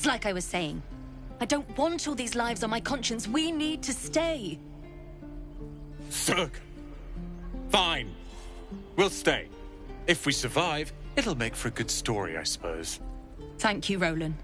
It's like I was saying. I don't want all these lives on my conscience. We need to stay. Zerg. Fine. We'll stay. If we survive, it'll make for a good story, I suppose. Thank you, Roland.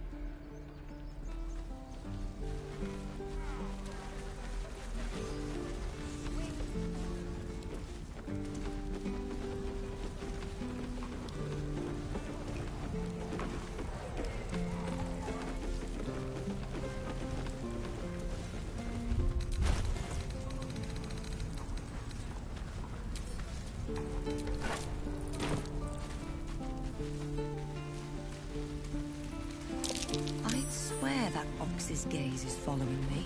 Ox's gaze is following me.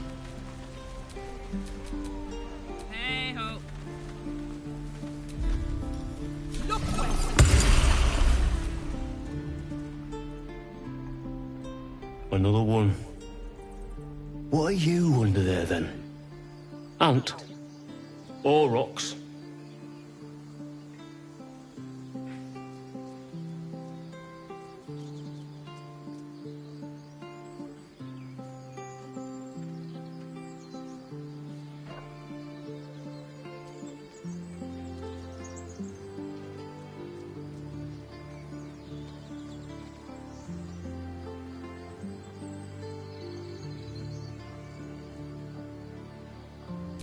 Hey-ho. Look Another one. What are you under there, then? Ant? Or rocks?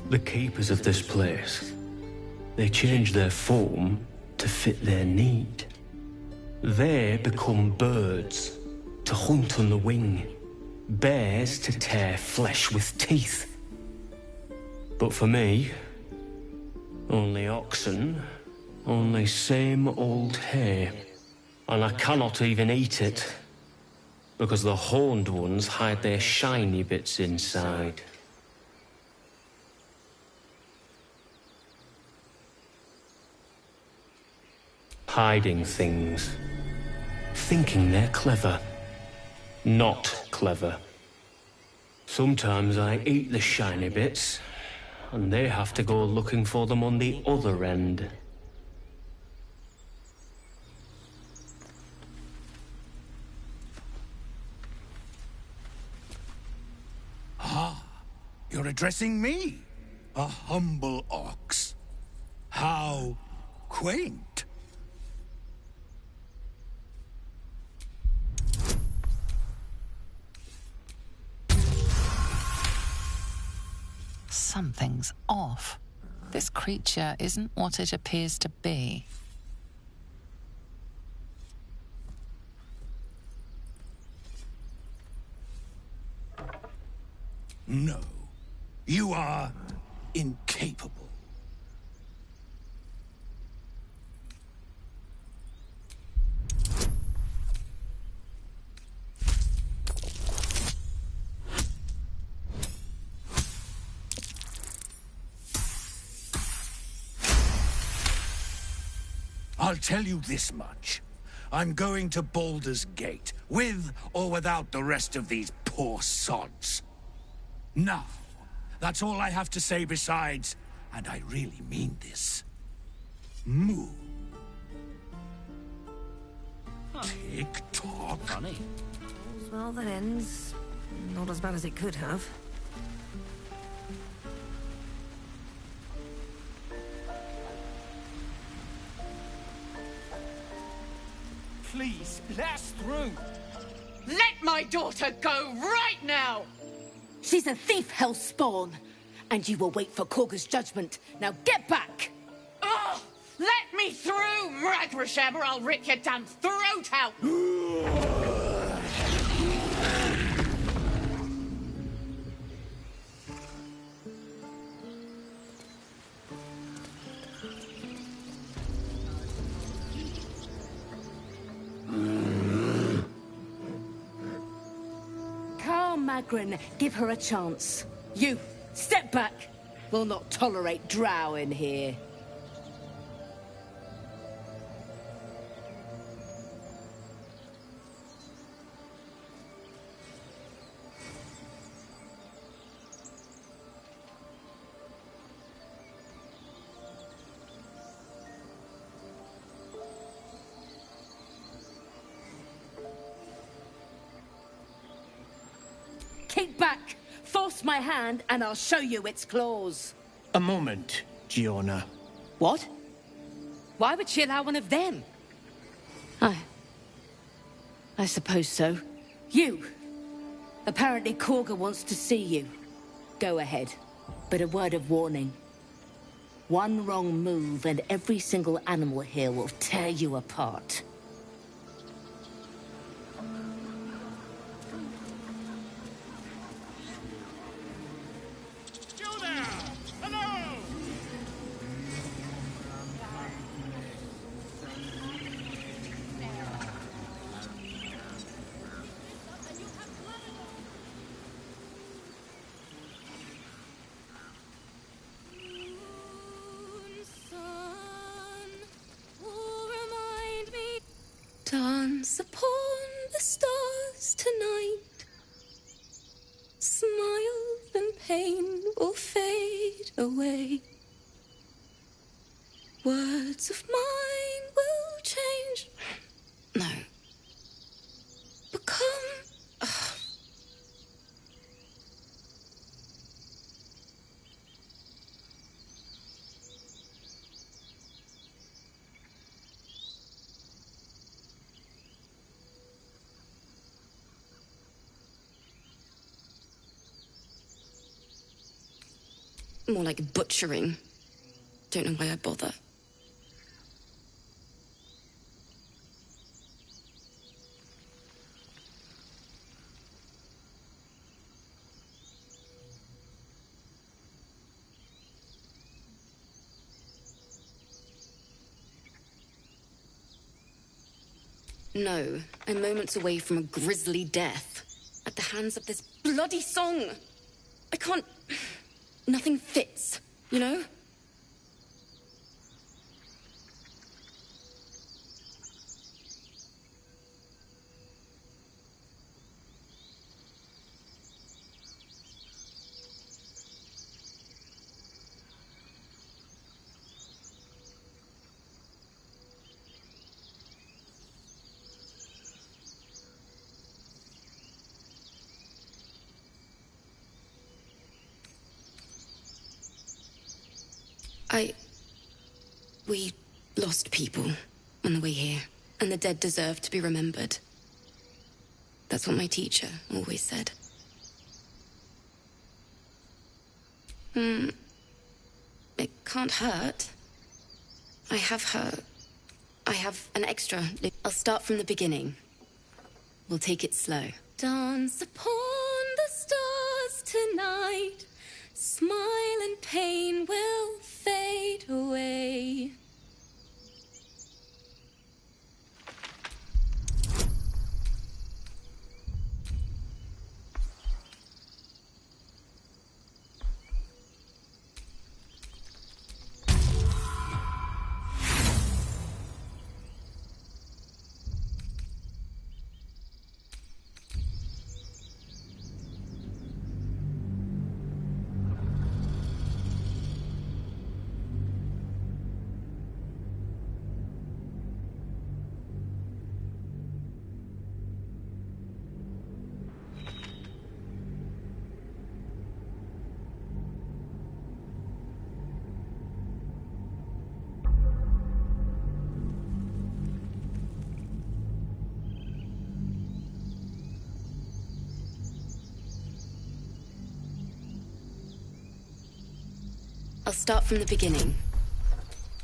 The keepers of this place, they change their form to fit their need. They become birds to hunt on the wing, bears to tear flesh with teeth. But for me, only oxen, only same old hay, and I cannot even eat it, because the horned ones hide their shiny bits inside. Hiding things. Thinking they're clever. Not clever. Sometimes I eat the shiny bits, and they have to go looking for them on the other end. Ah, you're addressing me, a humble ox. How quaint. Something's off. This creature isn't what it appears to be. No, you are incapable. I'll tell you this much. I'm going to Baldur's Gate, with or without the rest of these poor sods. Now, that's all I have to say besides, and I really mean this. Moo. Tick-tock. Funny. Well, that ends not as bad as it could have. Please, let us through. Let my daughter go right now! She's a thief, Hellspawn. And you will wait for Korga's judgment. Now get back! Oh, let me through, Mragrasham, or I'll rip your damn throat out! Magrin, give her a chance. You, step back. We'll not tolerate drow in here. Watch my hand, and I'll show you its claws. A moment, Giona. What? Why would she allow one of them? I suppose so. You! Apparently Korga wants to see you. Go ahead. But a word of warning. One wrong move and every single animal here will tear you apart. You there! Hello! Dance upon the stars tonight. Smile and pain will fade away. Words of mine will change. No. Become. More like butchering. Don't know why I bother. No, I'm moments away from a grisly death. At the hands of this bloody song. I can't... Nothing fits, you know? We lost people on the way here, and the dead deserve to be remembered. That's what my teacher always said. It can't hurt. I have an extra. I'll start from the beginning. We'll take it slow. Dance upon the stars tonight. Smile and pain will fade away. I'll start from the beginning.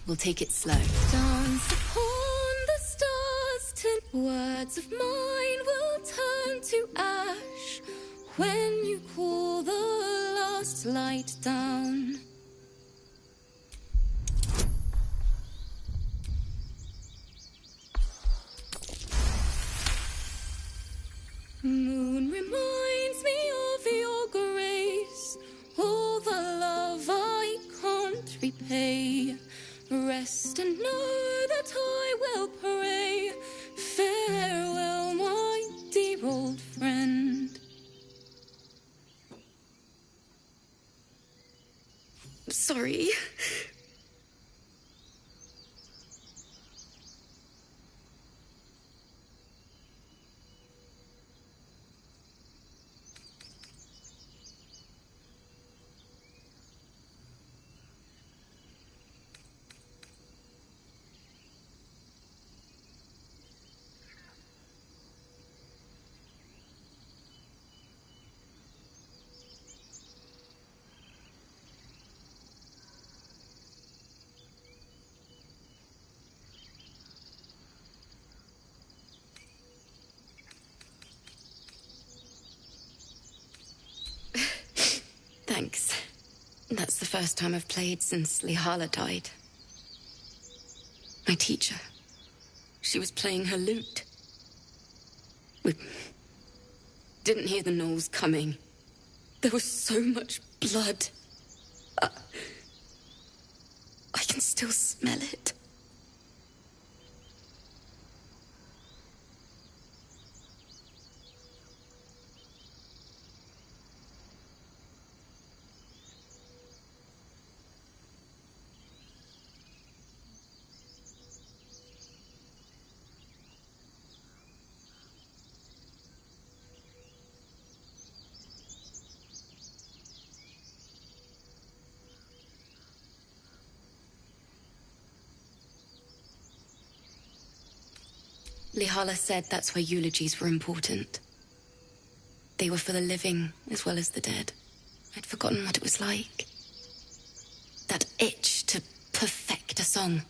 We'll take it slow. Dance upon the stars till words of mine will turn to ash when you call the last light down. Moon reminds me of your grace, all the love I can't repay. Rest and know that I will pray. Farewell, my dear old friend. Sorry. That's the first time I've played since Lihala died. My teacher. She was playing her lute. We didn't hear the gnolls coming. There was so much blood. I can still smell it. Lihala said that's where eulogies were important. They were for the living as well as the dead. I'd forgotten what it was like. That itch to perfect a song.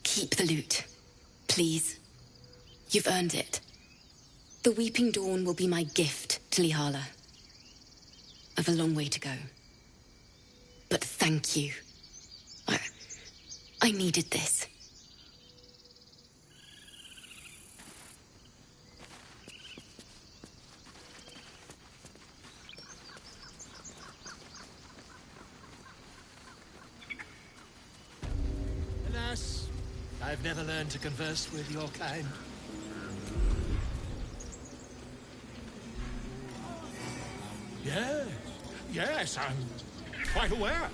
Keep the lute. Please. You've earned it. The Weeping Dawn will be my gift to Lihala. I've a long way to go. But thank you. I needed this. I've never learned to converse with your kind. Yes, I'm quite aware.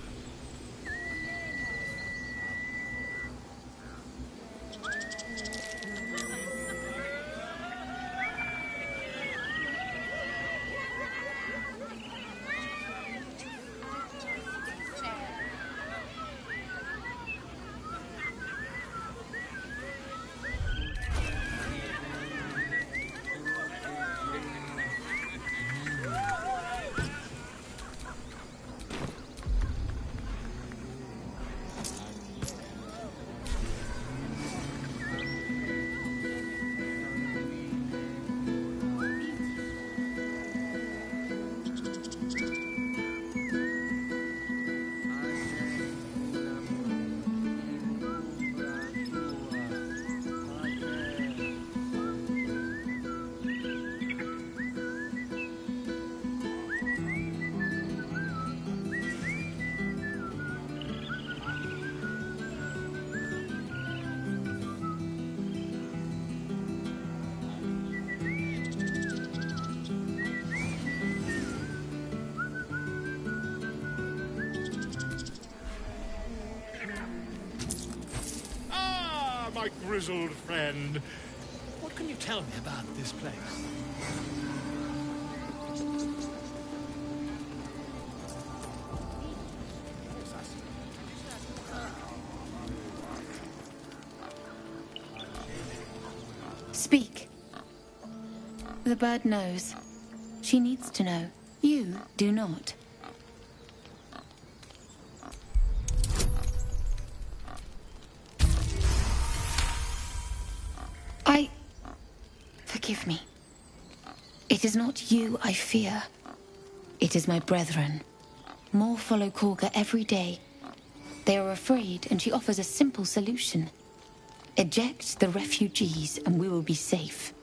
My grizzled friend. What can you tell me about this place? Speak. The bird knows. She needs to know. You do not. Forgive me. It is not you I fear. It is my brethren. More follow Korga every day. They are afraid, and she offers a simple solution. Eject the refugees, and we will be safe.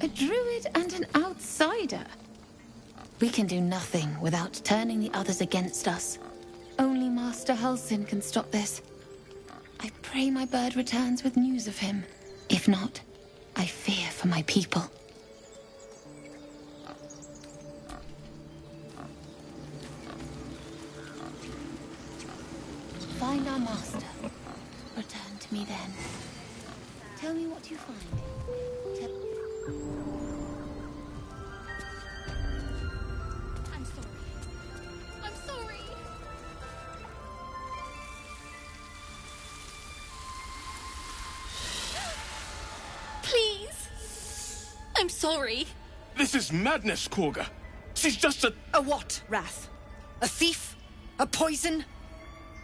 A druid and an outsider. We can do nothing without turning the others against us. Only Master Halsin can stop this. I pray my bird returns with news of him. If not, I fear for my people. Find our master. Return to me then. Tell me what you find. I'm sorry. I'm sorry. Please. I'm sorry. This is madness, Korga. She's just a... A what, Wrath? A thief? A poison?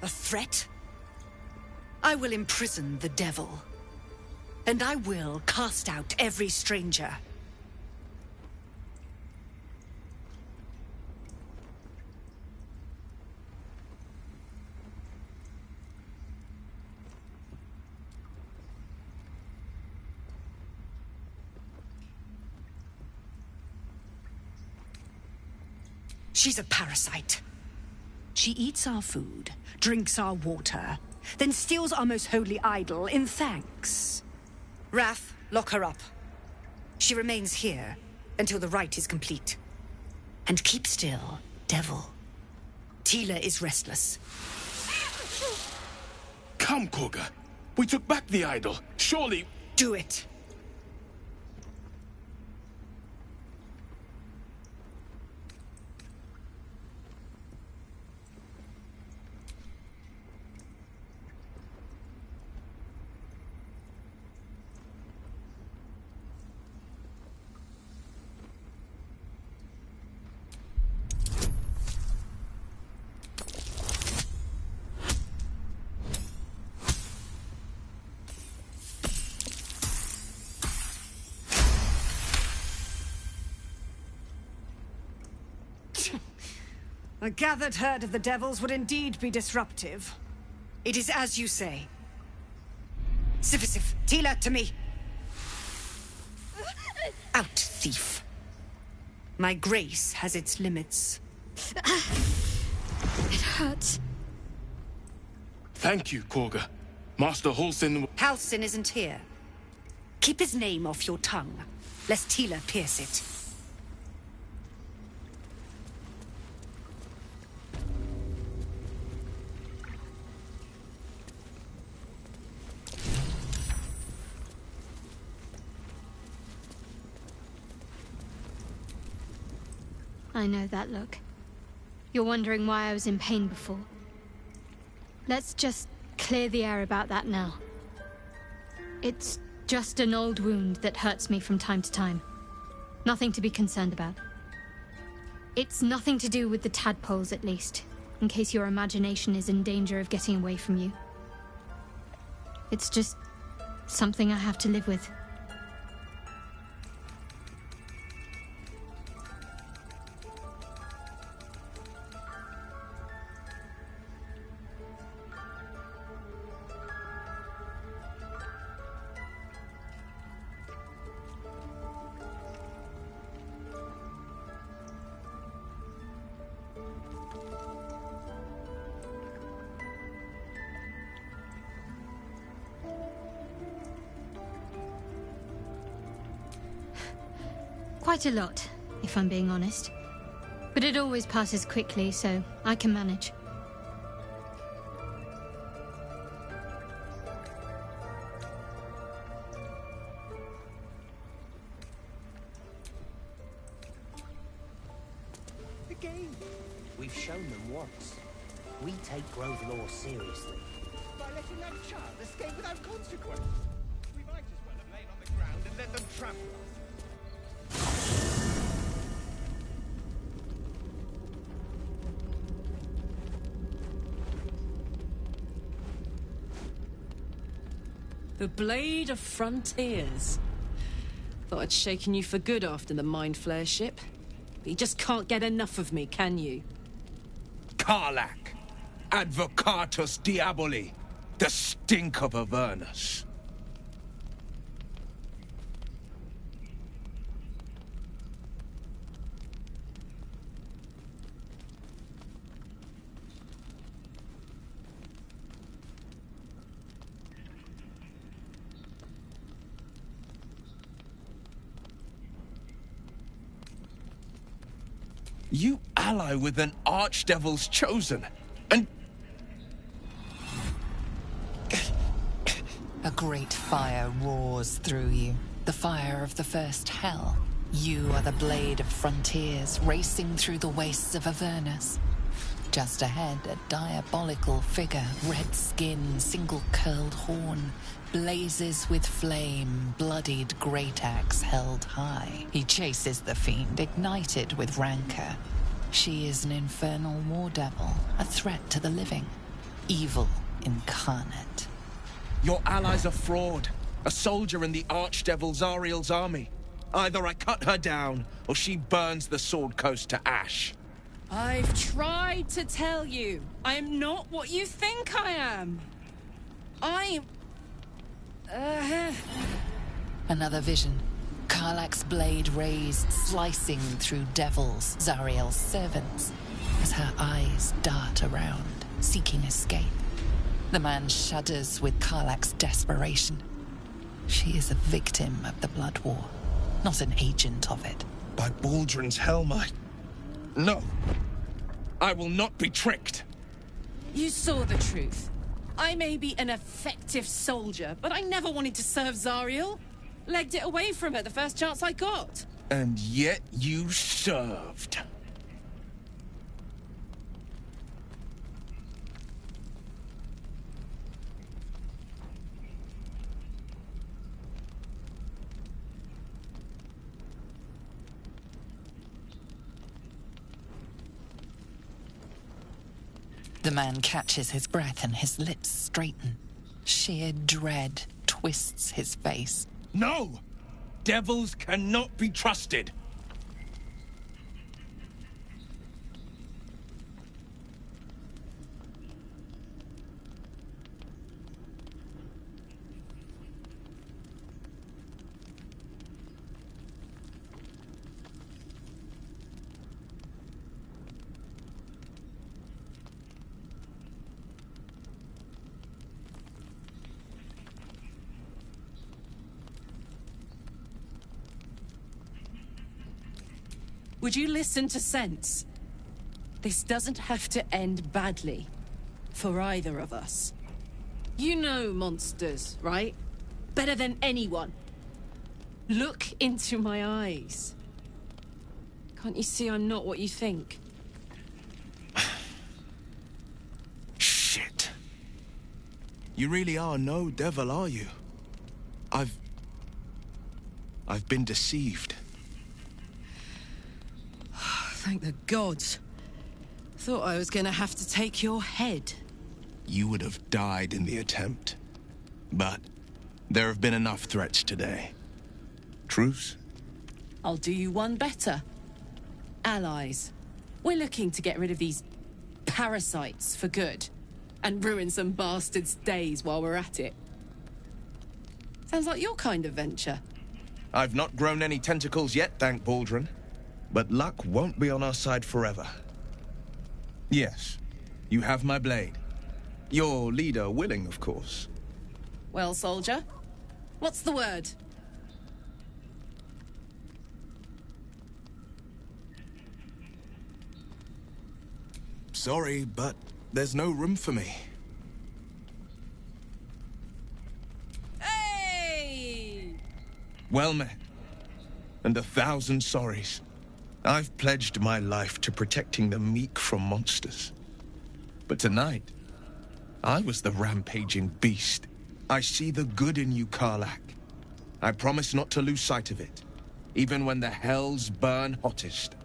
A threat? I will imprison the devil. And I will cast out every stranger. She's a parasite. She eats our food, drinks our water, then steals our most holy idol in thanks. Wrath, lock her up. She remains here until the rite is complete. And keep still, devil. Tila is restless. Come, Kagha. We took back the idol. Surely... Do it. A gathered herd of the devils would indeed be disruptive. It is as you say. Sifisif, Tila, to me! Out, thief. My grace has its limits. It hurts. Thank you, Kagha. Master Halsin... Halsin isn't here. Keep his name off your tongue, lest Tila pierce it. I know that look. You're wondering why I was in pain before. Let's just clear the air about that now. It's just an old wound that hurts me from time to time. Nothing to be concerned about. It's nothing to do with the tadpoles, at least, in case your imagination is in danger of getting away from you. It's just something I have to live with. Quite a lot, if I'm being honest. But it always passes quickly, so I can manage. The game. We've shown them once. We take Grove law seriously. By letting that child escape without consequence. We might as well have lain on the ground and let them trample us. The Blade of Frontiers. Thought I'd shaken you for good after the Mind Flare ship. But you just can't get enough of me, can you? Karlach, Advocatus Diaboli, the stink of Avernus. You ally with an Archdevil's chosen, and... A great fire roars through you. The fire of the first hell. You are the Blade of Frontiers, racing through the wastes of Avernus. Just ahead, a diabolical figure, red skin, single-curled horn, blazes with flame, bloodied great axe held high. He chases the fiend, ignited with rancor. She is an infernal war devil, a threat to the living. Evil incarnate. Your ally's a fraud, a soldier in the Archdevil Zariel's army. Either I cut her down, or she burns the Sword Coast to ash. I've tried to tell you, I am not what you think I am. I'm... Another vision. Karlach's blade raised, slicing through devils, Zariel's servants, as her eyes dart around, seeking escape. The man shudders with Karlach's desperation. She is a victim of the Blood War, not an agent of it. By Baldrin's helm, No. I will not be tricked. You saw the truth. I may be an effective soldier, but I never wanted to serve Zariel. Legged it away from her the first chance I got. And yet you served. The man catches his breath and his lips straighten. Sheer dread twists his face. No! Devils cannot be trusted. Would you listen to sense? This doesn't have to end badly. For either of us. You know monsters, right? Better than anyone. Look into my eyes. Can't you see I'm not what you think? Shit. You really are no devil, are you? I've been deceived. Thank the gods. Thought I was gonna have to take your head. You would have died in the attempt. But there have been enough threats today. Truce? I'll do you one better. Allies. We're looking to get rid of these parasites for good. And ruin some bastards' days while we're at it. Sounds like your kind of venture. I've not grown any tentacles yet, thank Baldrin. But luck won't be on our side forever. Yes, you have my blade. Your leader willing, of course. Well, soldier, what's the word? Sorry, but there's no room for me. Hey! Well met. And 1,000 sorries. I've pledged my life to protecting the meek from monsters. But tonight, I was the rampaging beast. I see the good in you, Karlach. I promise not to lose sight of it, even when the hells burn hottest.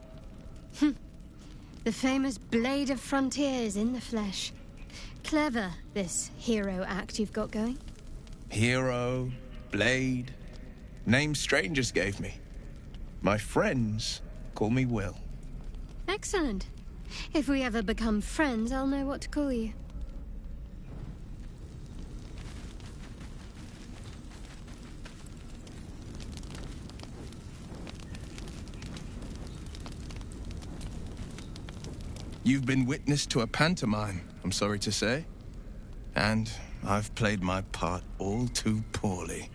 The famous Blade of Frontiers in the flesh. Clever, this hero act you've got going. Hero, Blade, names strangers gave me. My friends call me Will. Excellent. If we ever become friends, I'll know what to call you. You've been witness to a pantomime, I'm sorry to say. And I've played my part all too poorly.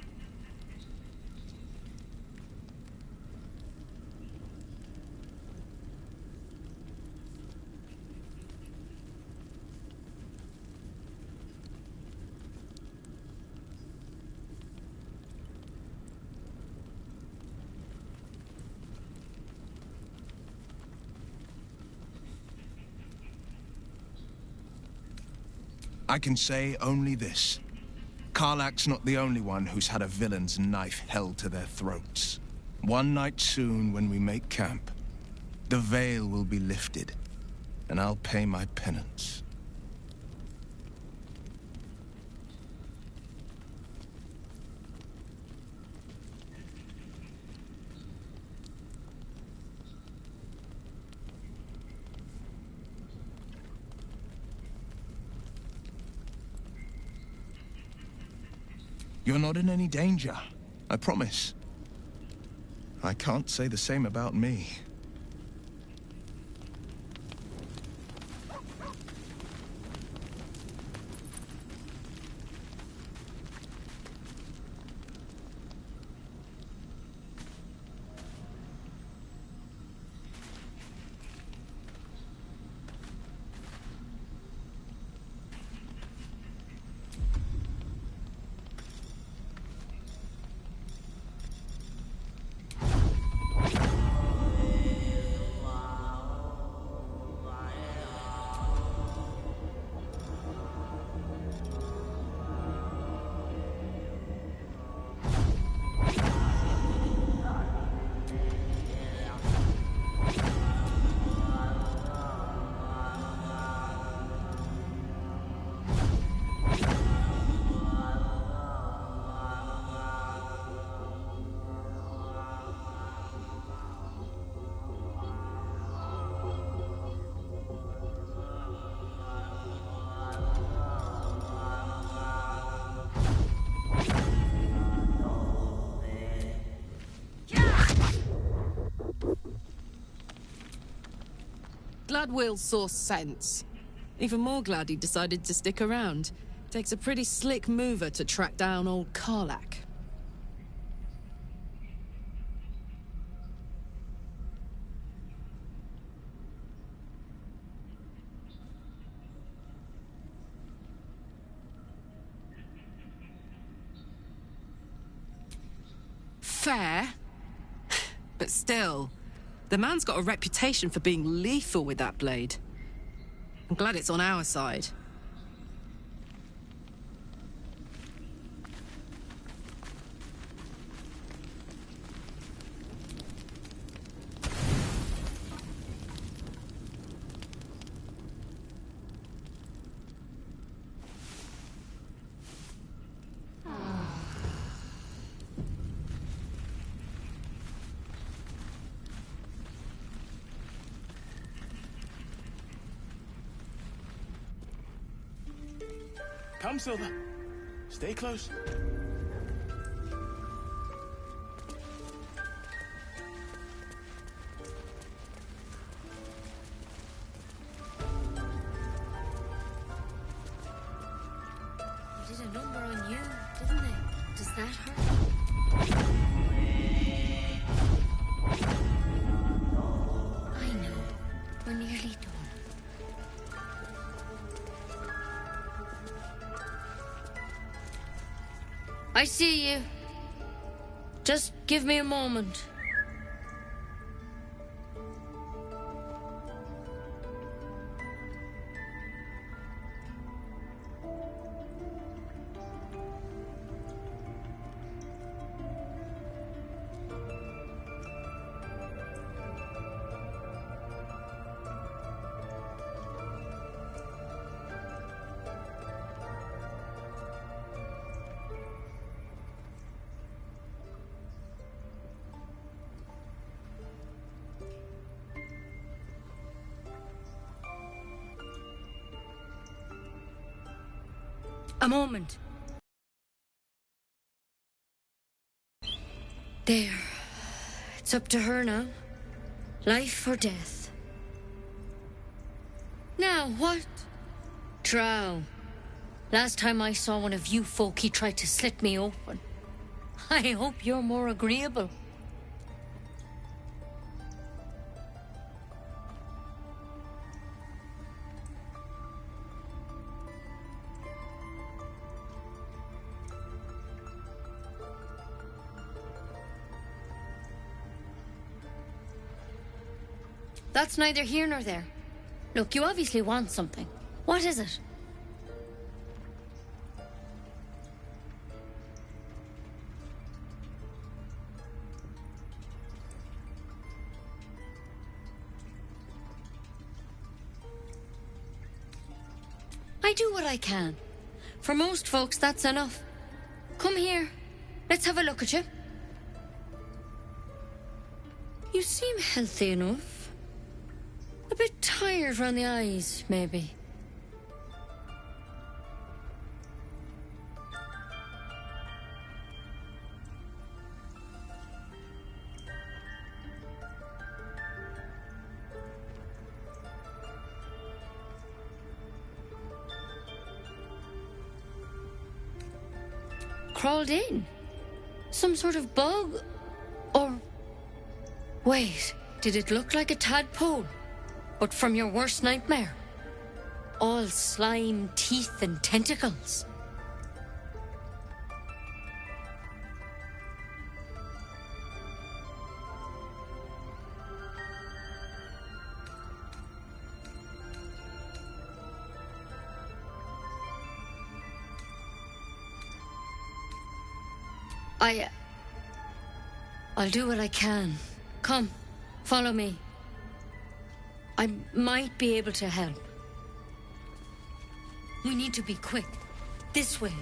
I can say only this. Karlach's not the only one who's had a villain's knife held to their throats. One night soon, when we make camp, the veil will be lifted, and I'll pay my penance. You're not in any danger, I promise. I can't say the same about me. Glad Will saw sense. Even more glad he decided to stick around. Takes a pretty slick mover to track down old Karlach. Fair. But still, the man's got a reputation for being lethal with that blade. I'm glad it's on our side. Come, Silva. Stay close. They did a number on you, didn't they? Does that hurt? I know. We're nearly done. I see you. Just give me a moment. A moment. There. It's up to her now. Life or death. Now, what? Drow. Last time I saw one of you folk, he tried to slit me open. I hope you're more agreeable. That's neither here nor there. Look, you obviously want something. What is it? do what I can. For most folks, that's enough. Come here. Let's have a look at you. You seem healthy enough. A bit tired round the eyes, maybe. Crawled in? Some sort of bug? Or... Wait, did it look like a tadpole? But from your worst nightmare? All slime, teeth, and tentacles. I'll do what I can. Come, follow me. I might be able to help. We need to be quick. This way.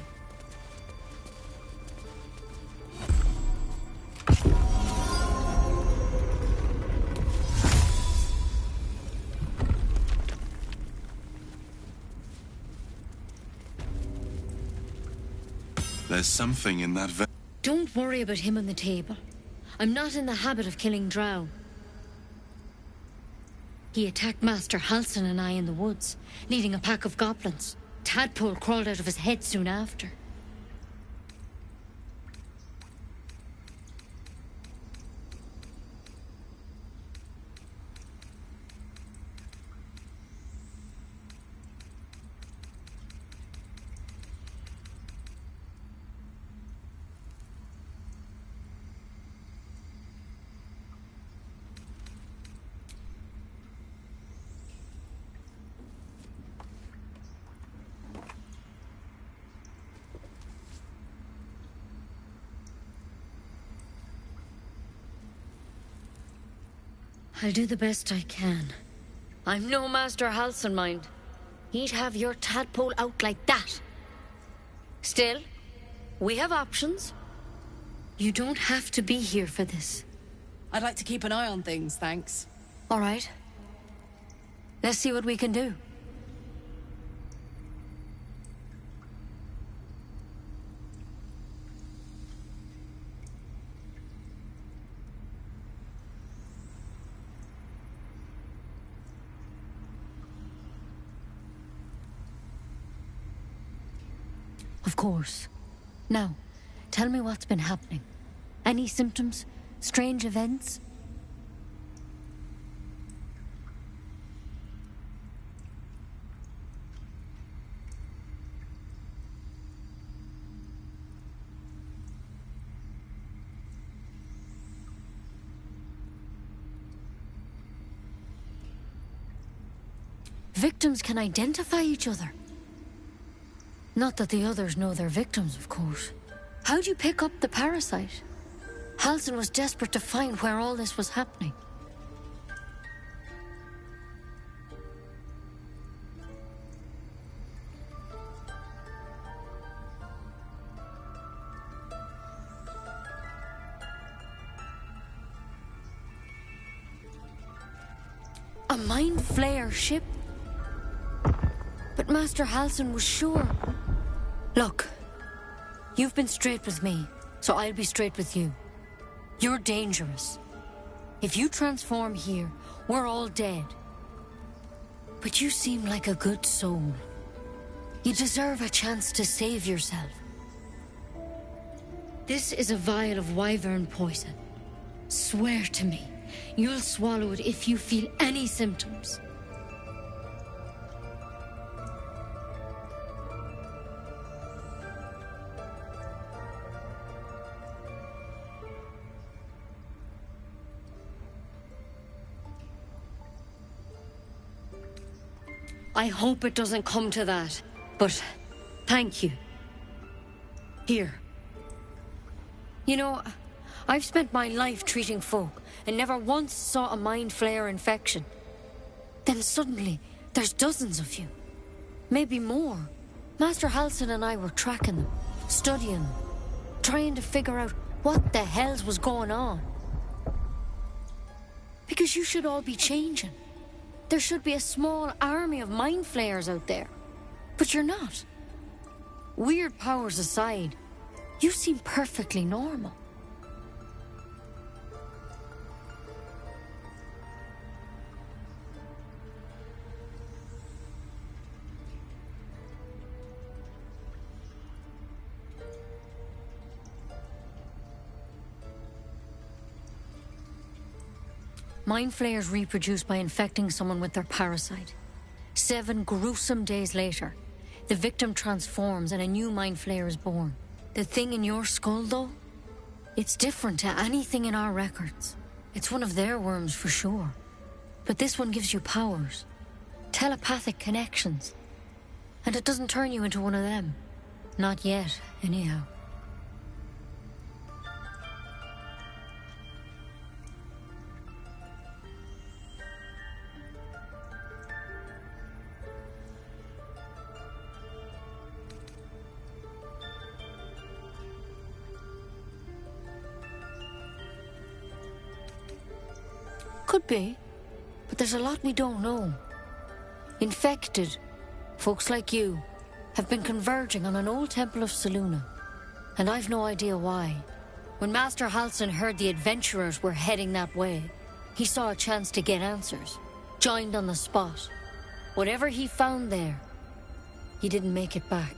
There's something in that Don't worry about him on the table. I'm not in the habit of killing drow. He attacked Master Halsin and I in the woods, leading a pack of goblins. Tadpole crawled out of his head soon after. I'll do the best I can. I'm no Master Halsin, mind. He'd have your tadpole out like that. Still, we have options. You don't have to be here for this. I'd like to keep an eye on things, thanks. All right. Let's see what we can do. Of course. Now, tell me what's been happening. Any symptoms? Strange events? Victims can identify each other. Not that the others know they're victims, of course. How'd you pick up the parasite? Halsin was desperate to find where all this was happening. A Mind Flayer ship? But Master Halsin was sure. Look, you've been straight with me, so I'll be straight with you. You're dangerous. If you transform here, we're all dead. But you seem like a good soul. You deserve a chance to save yourself. This is a vial of wyvern poison. Swear to me, you'll swallow it if you feel any symptoms. I hope it doesn't come to that, but thank you. Here. You know, I've spent my life treating folk and never once saw a Mind Flayer infection. Then suddenly, there's dozens of you. Maybe more. Master Halsin and I were tracking them, studying them, trying to figure out what the hells was going on. Because you should all be changing. There should be a small army of mind flayers out there. But you're not. Weird powers aside, you seem perfectly normal. Mind flayers reproduce by infecting someone with their parasite. 7 gruesome days later, the victim transforms and a new mind flayer is born. The thing in your skull, though, it's different to anything in our records. It's one of their worms for sure. But this one gives you powers, telepathic connections. And it doesn't turn you into one of them. Not yet, anyhow. Could be, but there's a lot we don't know. Infected, folks like you, have been converging on an old temple of Selûne, and I've no idea why. When Master Halsin heard the adventurers were heading that way, he saw a chance to get answers, joined on the spot. Whatever he found there, he didn't make it back.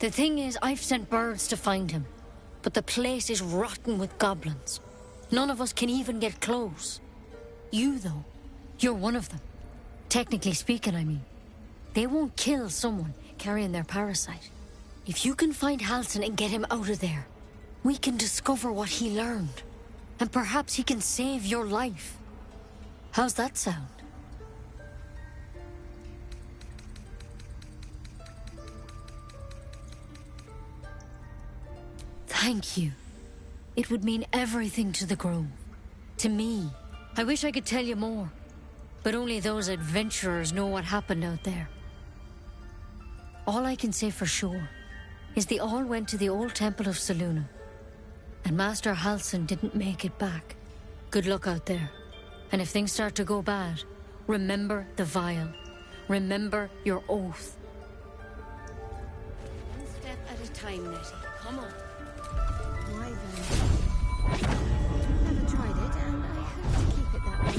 The thing is, I've sent birds to find him. But the place is rotten with goblins. None of us can even get close. You, though, you're one of them. Technically speaking, I mean. They won't kill someone carrying their parasite. If you can find Halsin and get him out of there, we can discover what he learned. And perhaps he can save your life. How's that sound? Thank you. It would mean everything to the Grove. To me. I wish I could tell you more. But only those adventurers know what happened out there. All I can say for sure is they all went to the old temple of Selûne. And Master Halsin didn't make it back. Good luck out there. And if things start to go bad, remember the vial. Remember your oath. One step at a time, Nettie. Come on. Why then? I've never tried it, and I hope to keep it that way.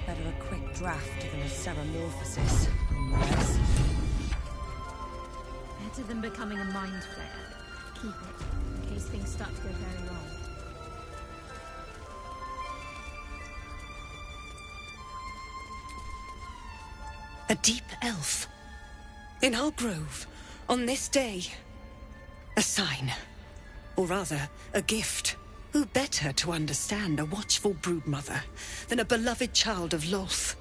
Better a quick draft than a ceramorphosis, nonetheless. Better than becoming a mind flayer. Keep it, in case things start to go very wrong. A deep elf. In our grove, on this day. A sign. Or rather, a gift. Who better to understand a watchful broodmother than a beloved child of Lolth?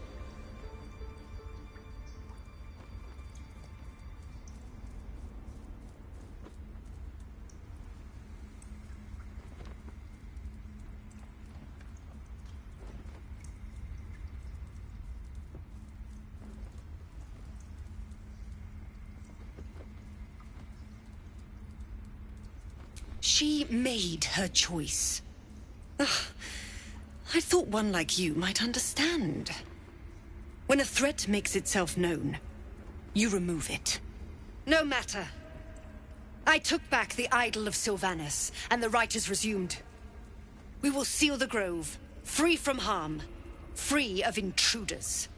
She made her choice. Ugh, I thought one like you might understand. When a threat makes itself known, you remove it. No matter. I took back the idol of Sylvanas, and the rite is resumed. We will seal the grove, free from harm, free of intruders.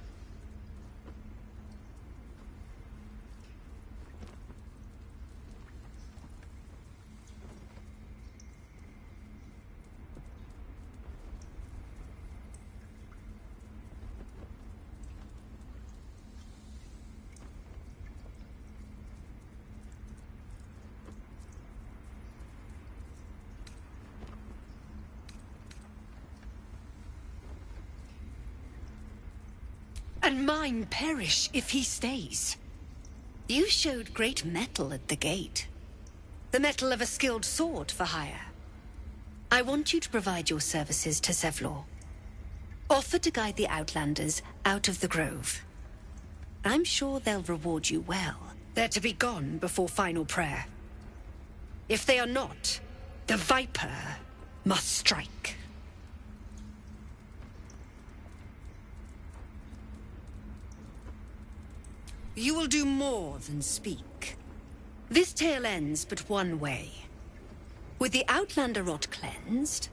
And mine perish if he stays. You showed great mettle at the gate. The mettle of a skilled sword for hire. I want you to provide your services to Zevlor. Offer to guide the Outlanders out of the grove. I'm sure they'll reward you well. They're to be gone before final prayer. If they are not, the Viper must strike. You will do more than speak. This tale ends but one way. With the Outlander rot cleansed,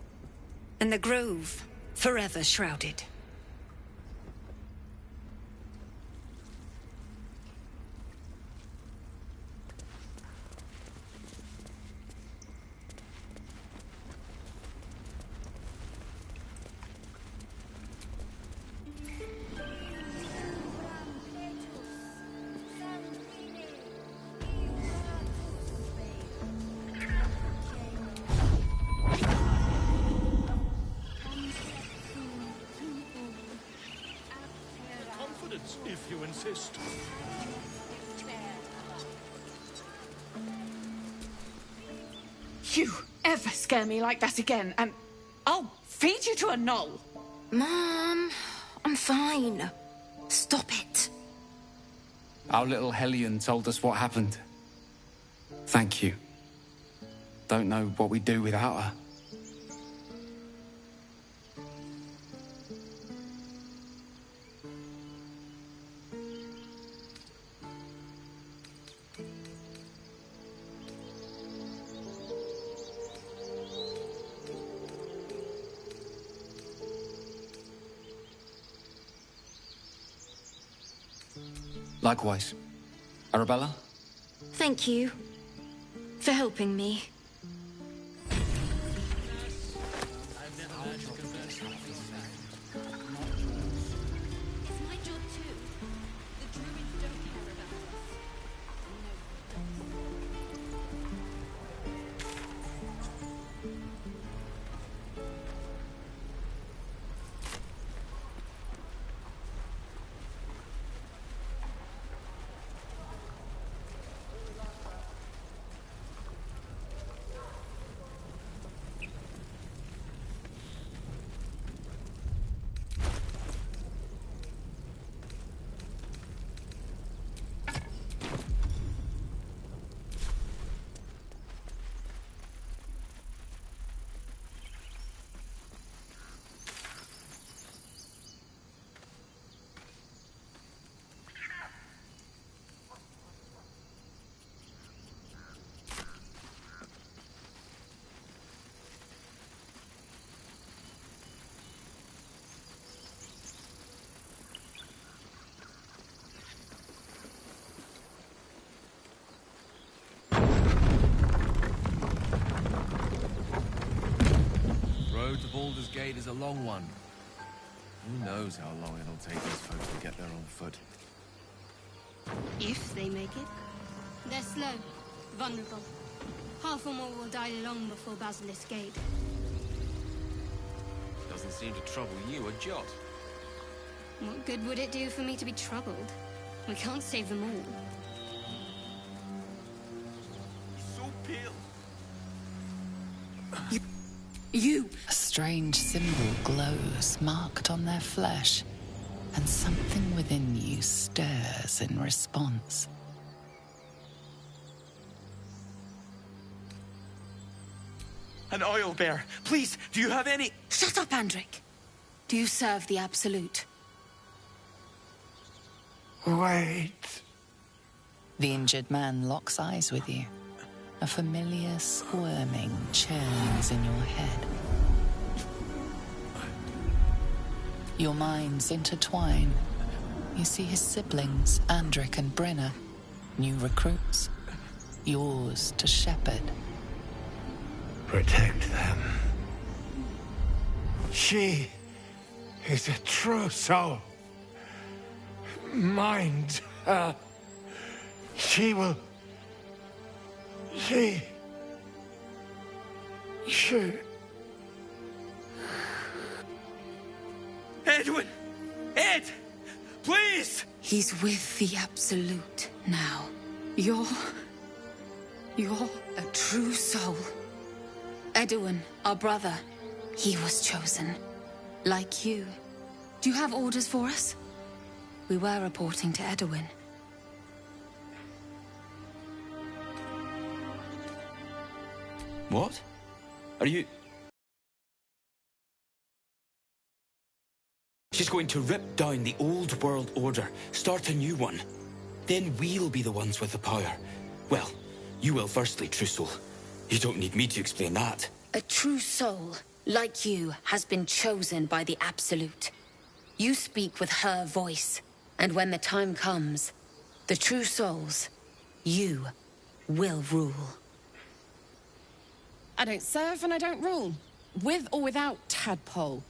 and the Grove forever shrouded. If you insist. You ever scare me like that again, and I'll feed you to a gnoll. Mom, I'm fine. Stop it. Our little Hellion told us what happened. Thank you. Don't know what we'd do without her. Likewise. Arabella? Thank you for helping me. It's my job too. The druids don't care about us. Road to Baldur's Gate is a long one. Who knows how long it'll take these folks to get there on foot. If they make it. They're slow, vulnerable. Half or more will die long before Basilisk Gate. Doesn't seem to trouble you a jot. What good would it do for me to be troubled? We can't save them all. So pale. You! A strange symbol glows, marked on their flesh, and something within you stirs in response. An oil bear. Please, do you have any... Shut up, Andric. Do you serve the Absolute? Wait. The injured man locks eyes with you. A familiar squirming churns in your head. Your minds intertwine. You see his siblings, Andric and Brenna, new recruits. Yours to shepherd. Protect them. She is a true soul. Mind her. She will... She... Edwin! Ed! Please! He's with the Absolute now. You're a true soul. Edwin, our brother, he was chosen. Like you. Do you have orders for us? We were reporting to Edwin. What? Are you... She's going to rip down the old world order, start a new one. Then we'll be the ones with the power. Well, you will firstly, True Soul. You don't need me to explain that. A true soul, like you, has been chosen by the Absolute. You speak with her voice, and when the time comes, the true souls, you will rule. I don't serve and I don't rule. With or without Tadpole.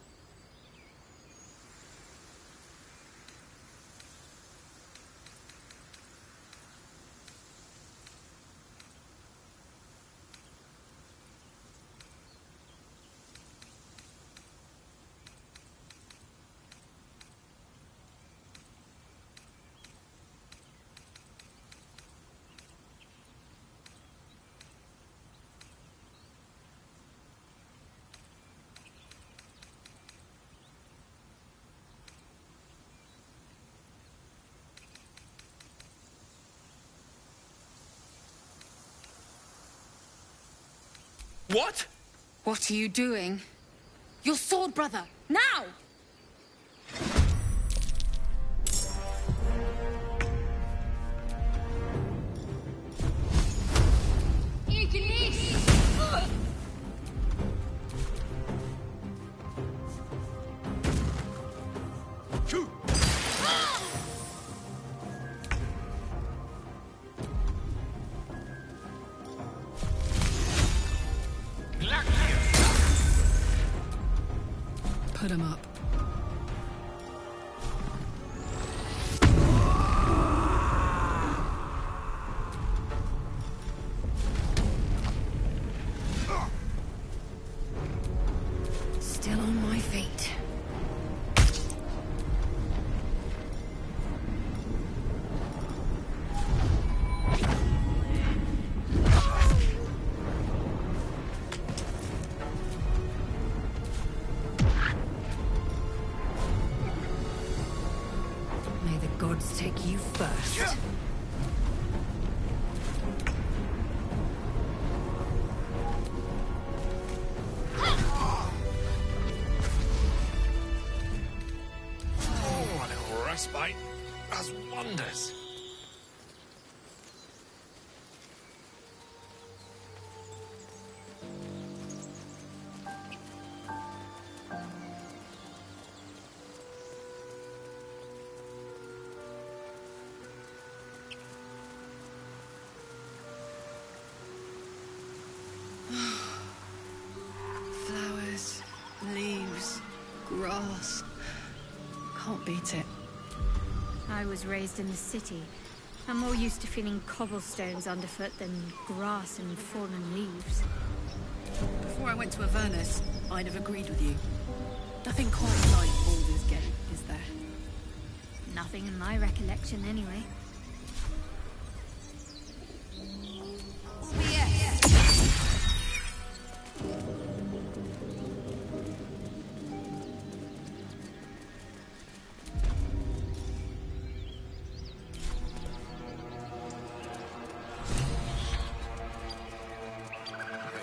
What? What are you doing? Your sword, brother! Now! Put him up. Still on my feet. May the gods take you first. Oh, a little respite does wonders. Flowers, leaves, grass. Can't beat it. I was raised in the city. I'm more used to feeling cobblestones underfoot than grass and fallen leaves. Before I went to Avernus, I'd have agreed with you. Nothing quite like Baldur's Gate, is there? Nothing in my recollection, anyway.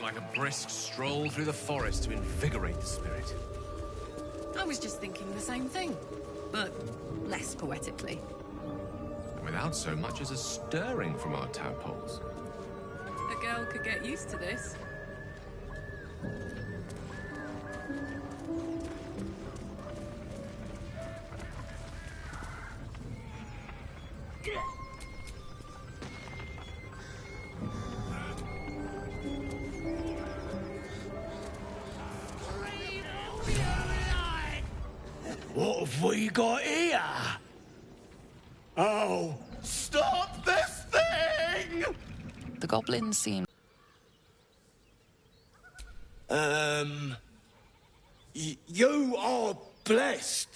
Like a brisk stroll through the forest to invigorate the spirit. I was just thinking the same thing, but less poetically. Without so much as a stirring from our tadpoles. A girl could get used to this. What have we got here? Oh, stop this thing! The goblins seem... You are blessed,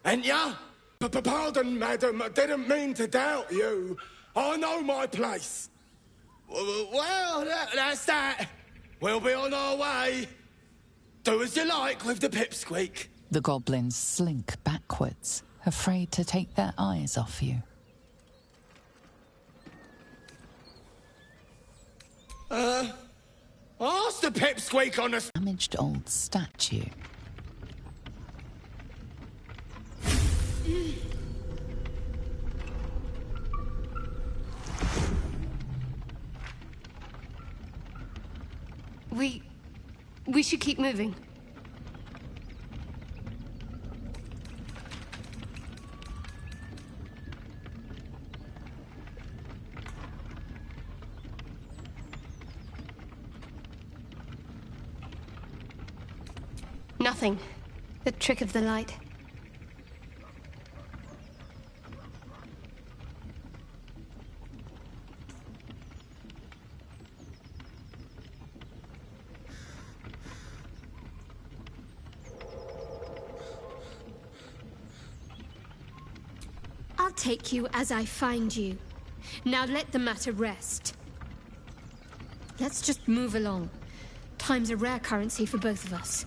ain't ya? Pardon, madam, I didn't mean to doubt you. I know my place. Well, that's that. We'll be on our way. Do as you like with the pipsqueak. The goblins slink backwards, afraid to take their eyes off you. Ask the pipsqueak on a Damaged old statue. We should keep moving. Nothing. The trick of the light. I'll take you as I find you. Now let the matter rest. Let's just move along. Time's a rare currency for both of us.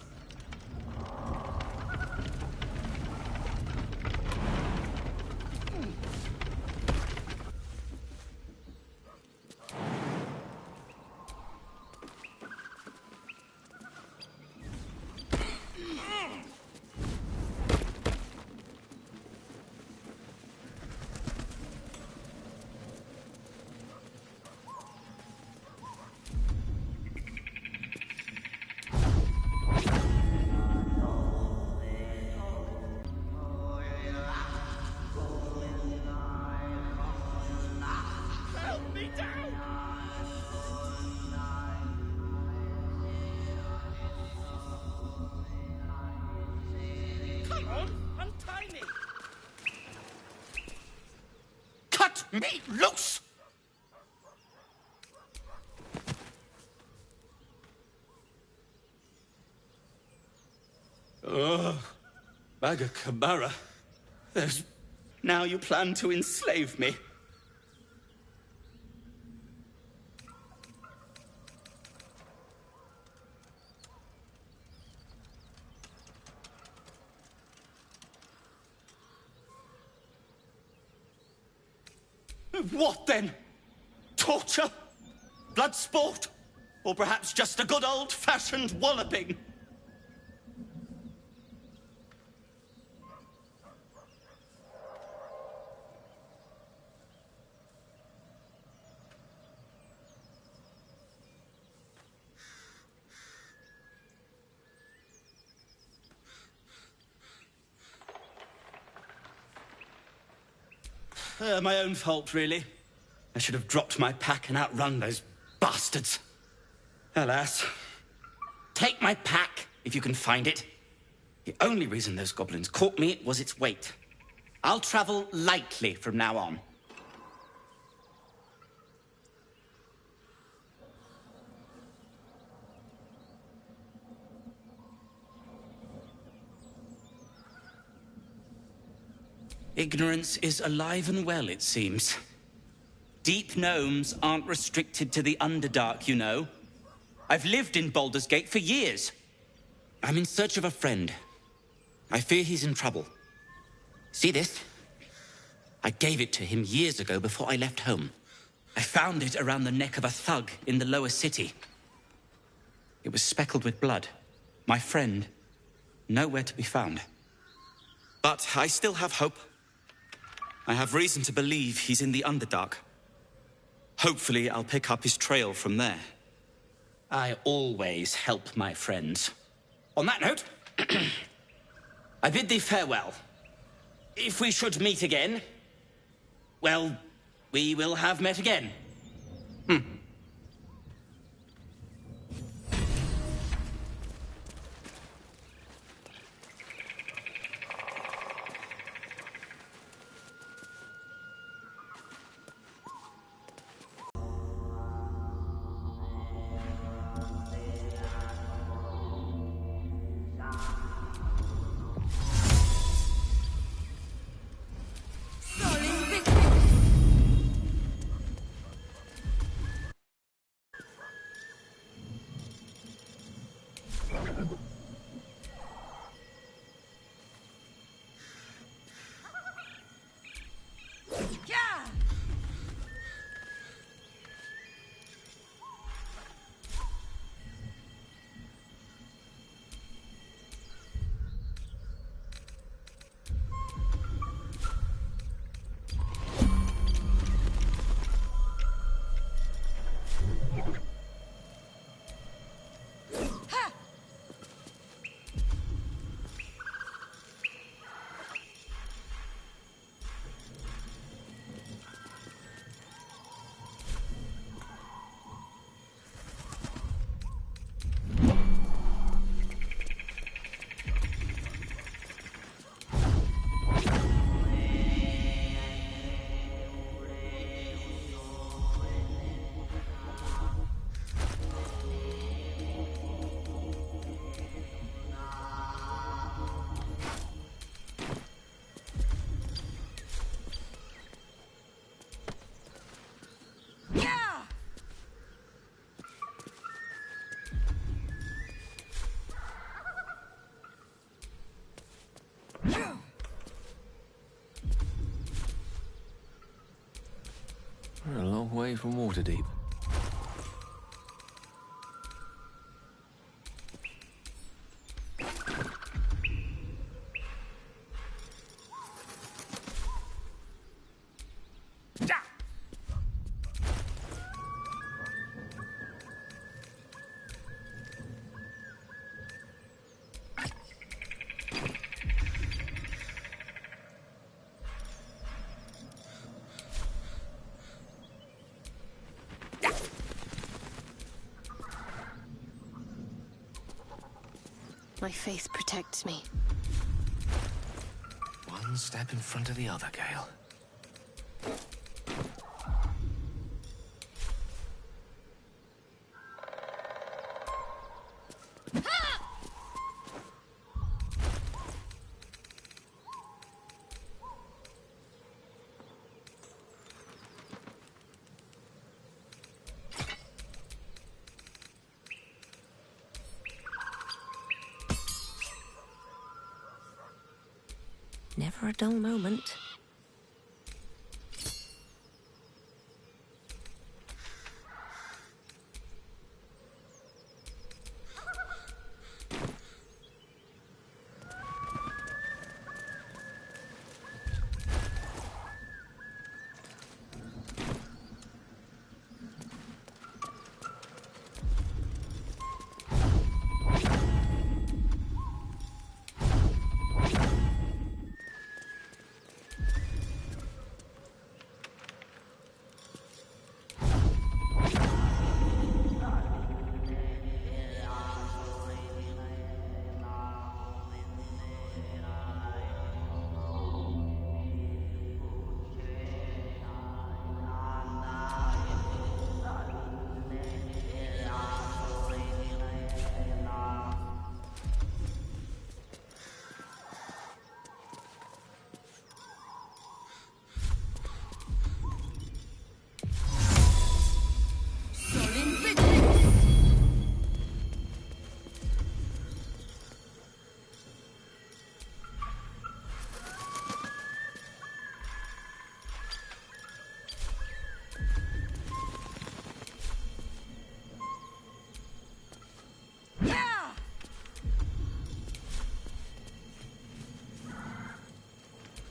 me loose! Oh, Maga Kamara. There's... Now you plan to enslave me. What then? Torture? Blood sport? Or perhaps just a good old-fashioned walloping? My own fault, really. I should have dropped my pack and outrun those bastards. Alas. Take my pack, if you can find it. The only reason those goblins caught me was its weight. I'll travel lightly from now on. Ignorance is alive and well, it seems. Deep gnomes aren't restricted to the Underdark, you know. I've lived in Baldur's Gate for years. I'm in search of a friend. I fear he's in trouble. See this? I gave it to him years ago before I left home. I found it around the neck of a thug in the lower city. It was speckled with blood. My friend, nowhere to be found. But I still have hope. I have reason to believe he's in the Underdark. Hopefully, I'll pick up his trail from there. I always help my friends. On that note, I bid thee farewell. If we should meet again, well, we will have met again. We're a long way from Waterdeep. My faith protects me. One step in front of the other, Gale. Never a dull moment.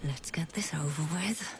Let's get this over with.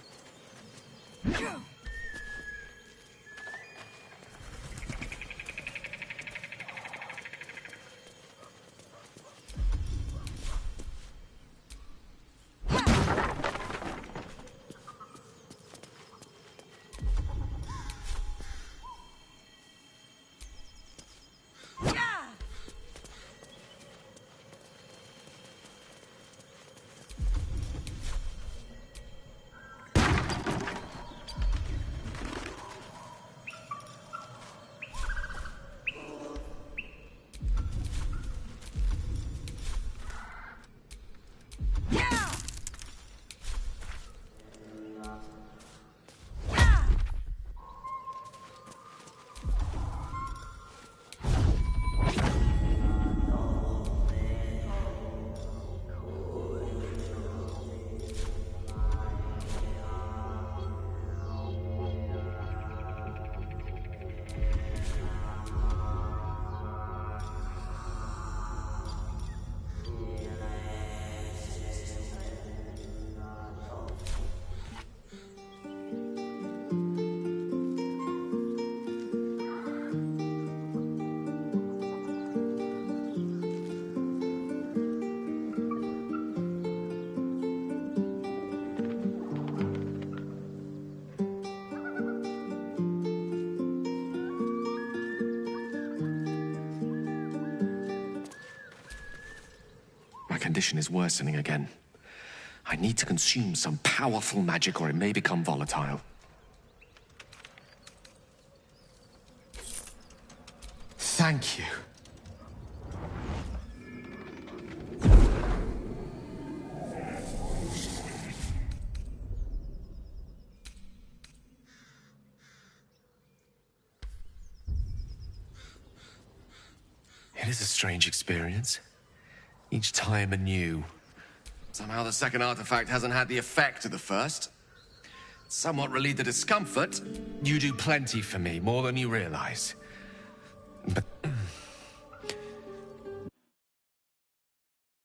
Condition is worsening again. I need to consume some powerful magic or it may become volatile. Thank you. It is a strange experience. Each time anew. Somehow the second artifact hasn't had the effect of the first. Somewhat relieved the discomfort. You do plenty for me, more than you realize. But